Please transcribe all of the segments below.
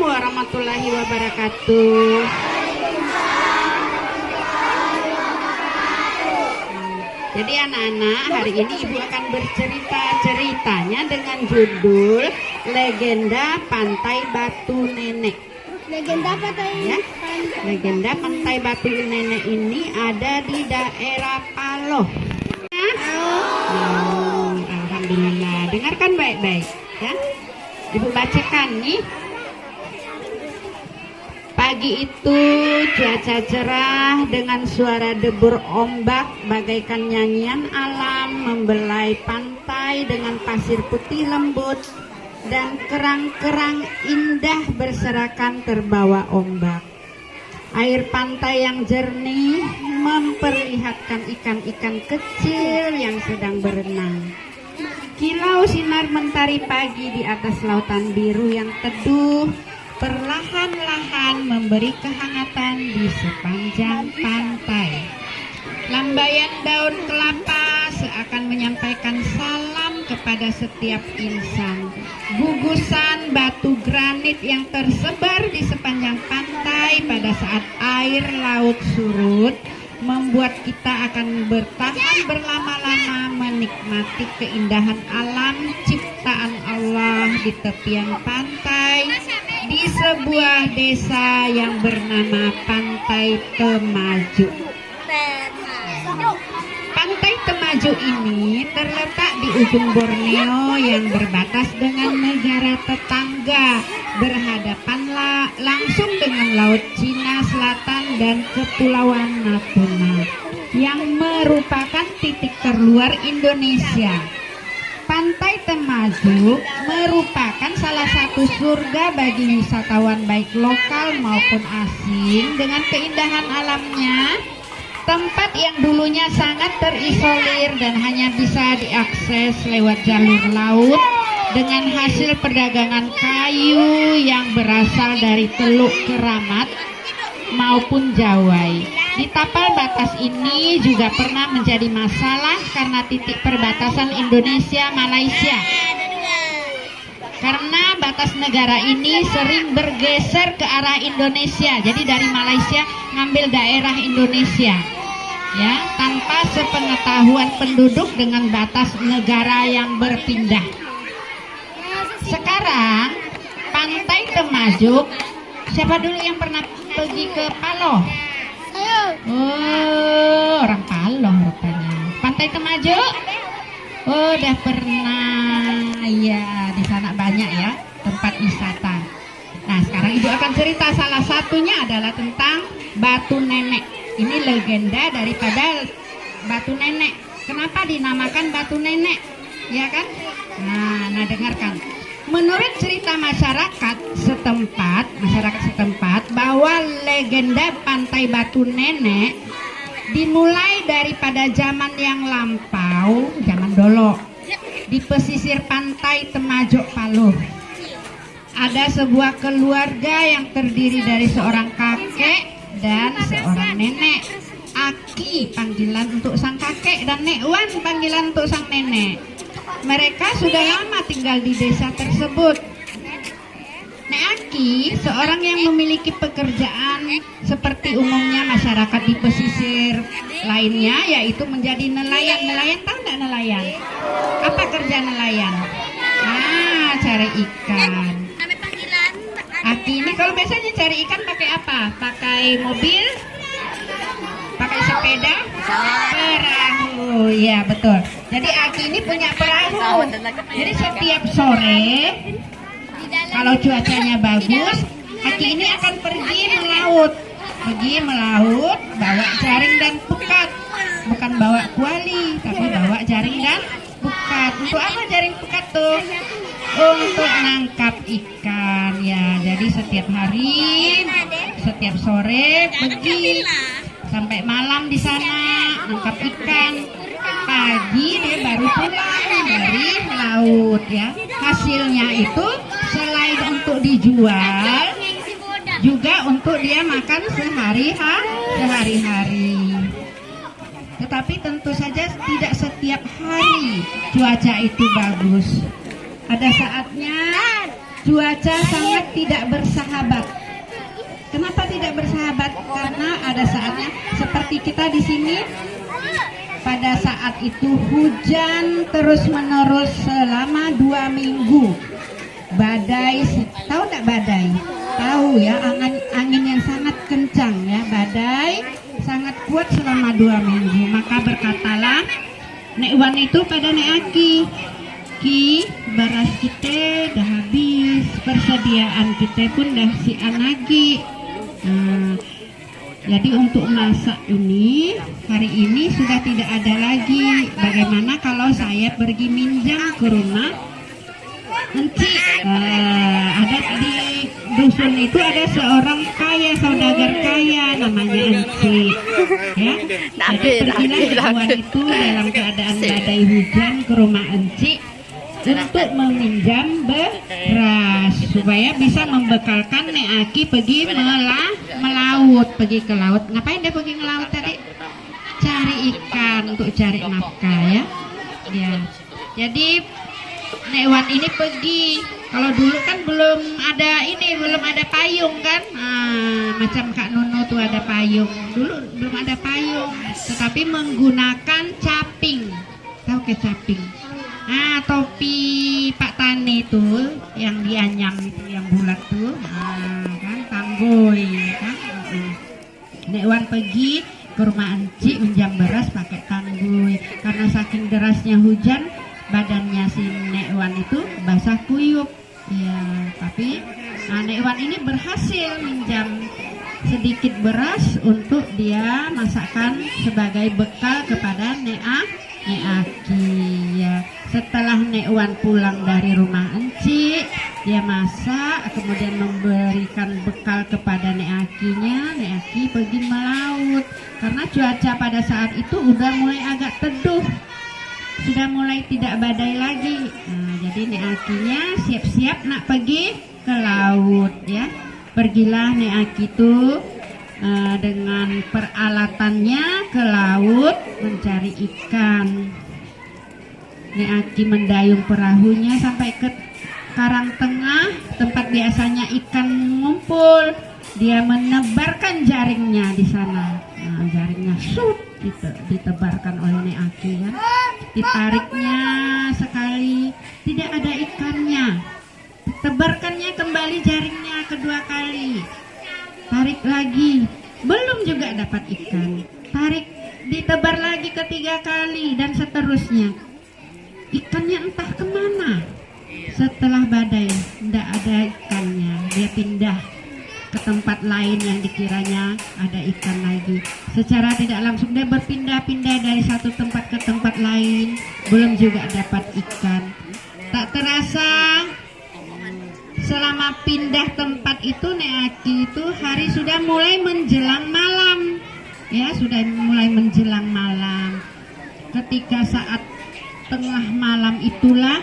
warahmatullahi wabarakatuh. Jadi anak-anak, hari ini Ibu akan bercerita ceritanya dengan judul Legenda Pantai Batu Nenek. Legenda Pantai Ya, Legenda Pantai Batu Nenek ini ada di daerah Paloh. Alhamdulillah. Dengarkan baik-baik ya. Ibu bacakan nih. Pagi itu cuaca cerah dengan suara debur ombak bagaikan nyanyian alam membelai pantai dengan pasir putih lembut dan kerang-kerang indah berserakan terbawa ombak. Air pantai yang jernih memperlihatkan ikan-ikan kecil yang sedang berenang. Kilau sinar mentari pagi di atas lautan biru yang teduh perlahan-lahan memberi kehangatan di sepanjang pantai. Lambaian daun kelapa seakan menyampaikan salam kepada setiap insan. Gugusan batu granit yang tersebar di sepanjang pantai pada saat air laut surut membuat kita akan bertahan berlama-lama menikmati keindahan alam ciptaan Allah di tepian pantai di sebuah desa yang bernama Pantai Temajuk. Pantai Temajuk ini terletak di ujung Borneo yang berbatas dengan negara tetangga, berhadapan langsung dengan Laut Cina Selatan dan Kepulauan Natuna yang merupakan titik terluar Indonesia. Pantai Temajuk merupakan salah satu surga bagi wisatawan baik lokal maupun asing dengan keindahan alamnya. Tempat yang dulunya sangat terisolir dan hanya bisa diakses lewat jalur laut dengan hasil perdagangan kayu yang berasal dari Teluk Keramat maupun Jawai. Di tapal batas ini juga pernah menjadi masalah karena titik perbatasan Indonesia-Malaysia. Karena batas negara ini sering bergeser ke arah Indonesia, jadi dari Malaysia ngambil daerah Indonesia, ya, tanpa sepengetahuan penduduk dengan batas negara yang berpindah. Sekarang Pantai Temajuk, siapa dulu yang pernah pergi ke Paloh? Oh, orang Paloh rupanya. Pantai Temajuk? Oh, udah pernah. Ya, di sana banyak ya tempat wisata. Nah, sekarang Ibu akan cerita salah satunya adalah tentang Batu Nenek. Ini legenda daripada Batu Nenek. Kenapa dinamakan Batu Nenek? Ya kan? Nah, dengarkan. Menurut cerita masyarakat setempat bahwa legenda Pantai Batu Nenek dimulai daripada zaman yang lampau, zaman dulu, di pesisir pantai Temajuk Paloh. Ada sebuah keluarga yang terdiri dari seorang kakek dan seorang nenek. Aki panggilan untuk sang kakek dan Nek Wan panggilan untuk sang nenek. Mereka sudah lama tinggal di desa tersebut. Nek Aki seorang yang memiliki pekerjaan seperti umumnya masyarakat di pesisir lainnya, yaitu menjadi nelayan. Nelayan, tahu nggak nelayan? Apa kerja nelayan? Cari ikan. Aki ini kalau biasanya cari ikan pakai apa? Pakai mobil? Pakai sepeda? Perahu, ya betul. Jadi Aki ini punya perahu. Jadi setiap sore kalau cuacanya bagus, Aki ini akan pergi melaut. Bawa jaring dan pukat. Bukan bawa kuali, tapi bawa jaring dan pukat. Untuk apa jaring pukat tuh? Untuk nangkap ikan ya. Jadi setiap hari, setiap sore pergi sampai malam di sana nangkap ikan. Pagi dia baru pulang dari laut ya. Hasilnya itu selain untuk dijual, juga untuk dia makan sehari-hari. Tetapi tentu saja tidak setiap hari cuaca itu bagus. Ada saatnya cuaca sangat tidak bersahabat. Kenapa tidak bersahabat? Karena ada saatnya seperti kita di sini. Pada saat itu hujan terus-menerus selama 2 minggu. Badai, tahu tak badai? Tahu ya, angin yang sangat kencang ya. Badai sangat kuat selama 2 minggu. Maka berkatalah Nek Wan itu pada Nek Aki, Ki, beras kita dah habis, persediaan kita pun dah sian lagi. Jadi untuk masak ini hari ini sudah tidak ada lagi. Bagaimana kalau saya pergi minjam ke rumah Enci? Ada di dusun itu ada seorang kaya, saudagar kaya namanya Enci. Ya, jadi pergilah Wan itu dalam keadaan badai hujan ke rumah Enci untuk meminjam beras supaya bisa membekalkan Nek Aki pergi melaut, pergi ke laut. Ngapain dia pergi ke laut tadi? Cari ikan untuk cari nafkah ya. Ya. Jadi Nek Wan ini pergi. Kalau dulu kan belum ada payung kan? Macam Kak Nono tuh ada payung. Dulu belum ada payung, tetapi menggunakan caping. Tahu ke caping? Topi Pak Tani tuh yang dianyam itu yang bulat tuh, kan tanggoy kan. Nek Wan pergi ke rumah Enci minjam beras pakai tanggoy karena saking derasnya hujan badannya si Nek Wan itu basah kuyup ya. Tapi Nek Wan ini berhasil minjam sedikit beras untuk dia masakkan sebagai bekal kepada Nek Aki ya. Setelah Nek Wan pulang dari rumah Enci, dia masak, kemudian memberikan bekal kepada Nek Akinya. Nek Aki pergi melaut karena cuaca pada saat itu udah mulai agak teduh, sudah mulai tidak badai lagi. Jadi Nek Akinya siap-siap nak pergi ke laut ya. Pergilah Nek Aki itu dengan peralatannya ke laut mencari ikan. Nek Aki mendayung perahunya sampai ke karang tengah tempat biasanya ikan ngumpul. Dia menebarkan jaringnya di sana. Jaringnya ditebarkan oleh Nek Aki kan. Ditariknya sekali tidak ada ikannya. Ditebarkannya kembali jaringnya kedua kali. Tarik lagi, belum juga dapat ikan. Tarik, ditebar lagi ketiga kali dan seterusnya. Ikannya entah kemana. Setelah badai, tidak ada ikannya. Dia pindah ke tempat lain yang dikiranya ada ikan lagi. Secara tidak langsung dia berpindah-pindah dari satu tempat ke tempat lain, belum juga dapat ikan. Tak terasa selama pindah tempat itu Nek Aki itu hari sudah mulai menjelang malam. Ya, sudah mulai menjelang malam. Ketika saat tengah malam itulah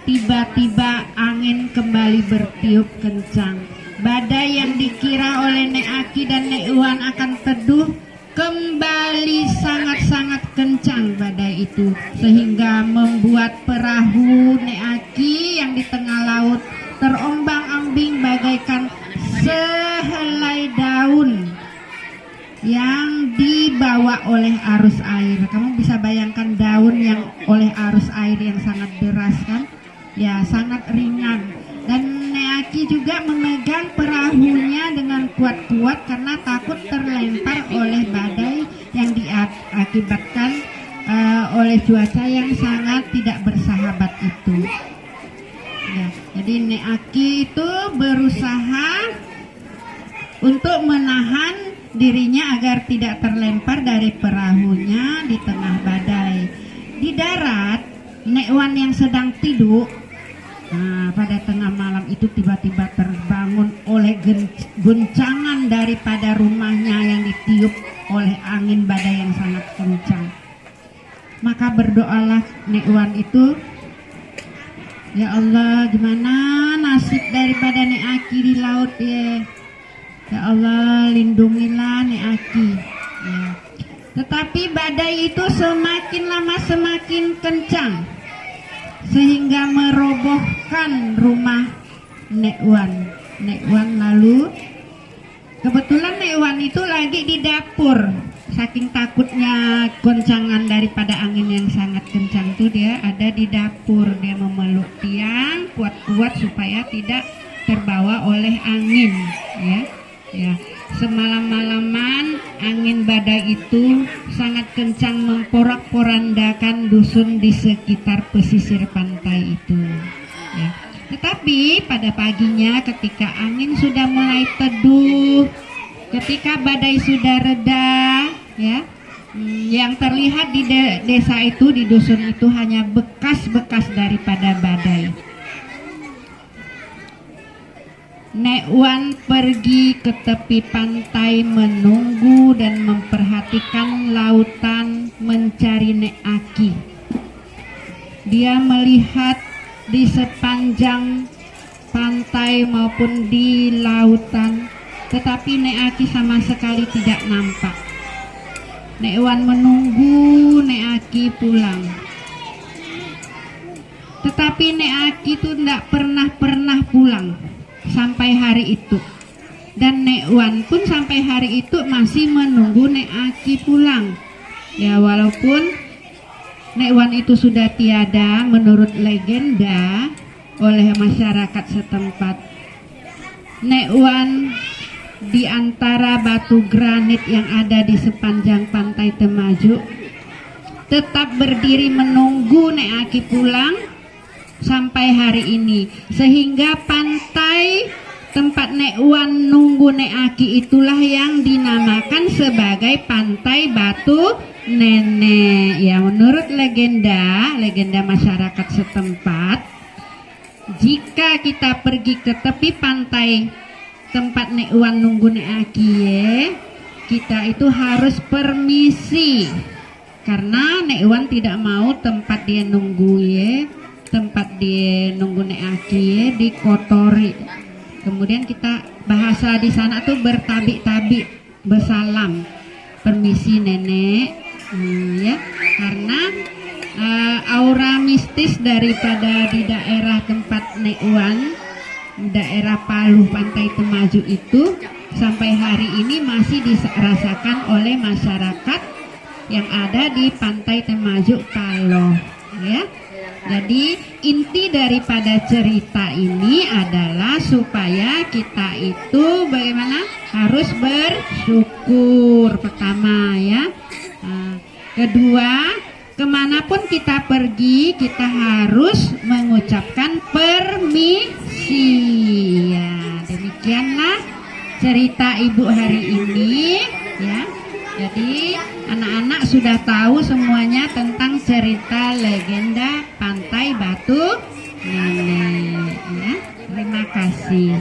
tiba-tiba angin kembali bertiup kencang. Badai yang dikira oleh Nek Aki dan Nek Wan akan teduh kembali sangat-sangat kencang badai itu, sehingga membuat perahu Nek Aki yang di tengah laut terombang-ambing bagaikan sehelai daun yang dibawa oleh arus air. Kamu bisa bayangkan daun yang oleh arus air yang sangat deras kan? Ya, sangat ringan. Dan Nek Aki juga memegang perahunya dengan kuat-kuat karena takut terlempar oleh badai yang diakibatkan oleh cuaca yang sangat tidak bersahabat itu. Ya, jadi Nek Aki itu berusaha untuk menahan dirinya agar tidak terlempar dari perahunya di tengah badai. Di darat, Nek Wan yang sedang tidur, pada tengah malam itu tiba-tiba terbangun oleh guncangan daripada rumahnya yang ditiup oleh angin badai yang sangat kencang. Maka berdoalah Nek Wan itu, ya Allah, gimana nasib daripada Nek Aki di laut ya. Ya Allah, lindungilah Nek Aki ya. Tetapi badai itu semakin lama semakin kencang, sehingga merobohkan rumah Nek Wan lalu kebetulan Nek Wan itu lagi di dapur. Saking takutnya goncangan daripada angin yang sangat kencang tuh, dia ada di dapur. Dia memeluk tiang kuat-kuat supaya tidak terbawa oleh angin, ya. Semalam-malaman angin badai itu sangat kencang memporak-porandakan dusun di sekitar pesisir pantai itu, ya. Tetapi pada paginya ketika angin sudah mulai teduh, ketika badai sudah reda, ya, yang terlihat di desa itu, di dusun itu hanya bekas-bekas daripada badai. Nek Wan pergi ke tepi pantai menunggu dan memperhatikan lautan mencari Nek Aki. Dia melihat di sepanjang pantai maupun di lautan, tetapi Nek Aki sama sekali tidak nampak. Nek Wan menunggu Nek Aki pulang, tetapi Nek Aki itu tidak pernah pulang sampai hari itu. Dan Nek Wan pun sampai hari itu masih menunggu Nek Aki pulang. Ya, walaupun Nek Wan itu sudah tiada menurut legenda oleh masyarakat setempat. Nek Wan di antara batu granit yang ada di sepanjang pantai Temajuk tetap berdiri menunggu Nek Aki pulang sampai hari ini, sehingga pantai tempat Nek Wan nunggu Nek Aki itulah yang dinamakan sebagai Pantai Batu Nenek. Ya, menurut legenda masyarakat setempat, jika kita pergi ke tepi pantai tempat Nek Wan nunggu Nek Aki, kita itu harus permisi, karena Nek Wan tidak mau tempat dia nunggu, tempat dia nunggu Nek Aki dikotori. Kemudian kita bahasa di sana tuh bertabik-tabik, bersalam, permisi nenek, ya, karena aura mistis daripada di daerah tempat Nek Wan, daerah Paluh Pantai Temajuk itu sampai hari ini masih dirasakan oleh masyarakat yang ada di Pantai Temajuk Paluh, ya. Jadi inti daripada cerita ini adalah supaya kita itu bagaimana harus bersyukur pertama, ya. Kedua, kemanapun kita pergi kita harus mengucapkan permisi. Ya, demikianlah cerita Ibu hari ini, ya. Jadi anak-anak sudah tahu semuanya tentang cerita legenda Pantai Batu Nenek, ya. Terima kasih.